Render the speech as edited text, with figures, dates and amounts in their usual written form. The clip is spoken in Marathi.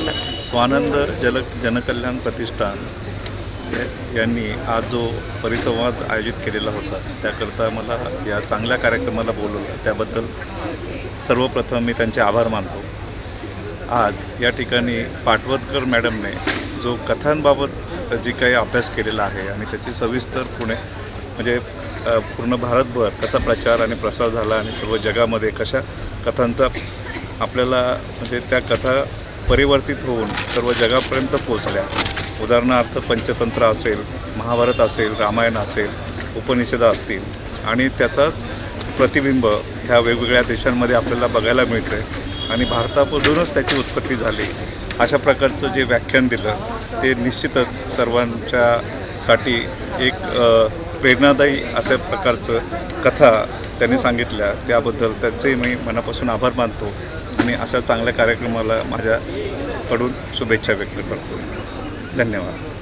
महाराष्ट्रात। स्वानंद जनकल्याण प्रतिष्ठान यांनी आज जो परिसंवाद आयोजित केलेला होता त्याकरता मला या चांगल्या कार्यक्रमाला बोलवलं, त्याबद्दल सर्वप्रथम मी त्यांचे आभार मानतो। आज या ठिकाणी पाटवदकर मॅडमने जो कथांबाबत जी काही अभ्यास केलेला आहे आणि त्याची सविस्तर पूर्ण भारतभर कसा प्रचार आणि प्रसार झाला आणि सर्व जगामध्ये कशा कथांचा आपल्याला त्या कथा परिवर्तित होऊन सर्व जगापर्यंत पोहोचल्या। उदाहरणार्थ पंचतंत्र असेल, महाभारत असेल, रामायण असेल, उपनिषद असतील आणि त्याचाच प्रतिबिंब ह्या वेगवेगळ्या देशांमध्ये आपल्याला बघायला मिळते आणि भारतामधूनच त्याची उत्पत्ती झाली। अशा प्रकारचं जे व्याख्यान दिलं ते निश्चितच सर्वांच्यासाठी एक प्रेरणादायी अशा प्रकारचं कथा त्यांनी सांगितल्या, त्याबद्दल त्यांचेही मी मनापासून आभार मानतो आणि अशा चांगल्या कार्यक्रमाला माझ्याकडून शुभेच्छा व्यक्त करतो। धन्यवाद।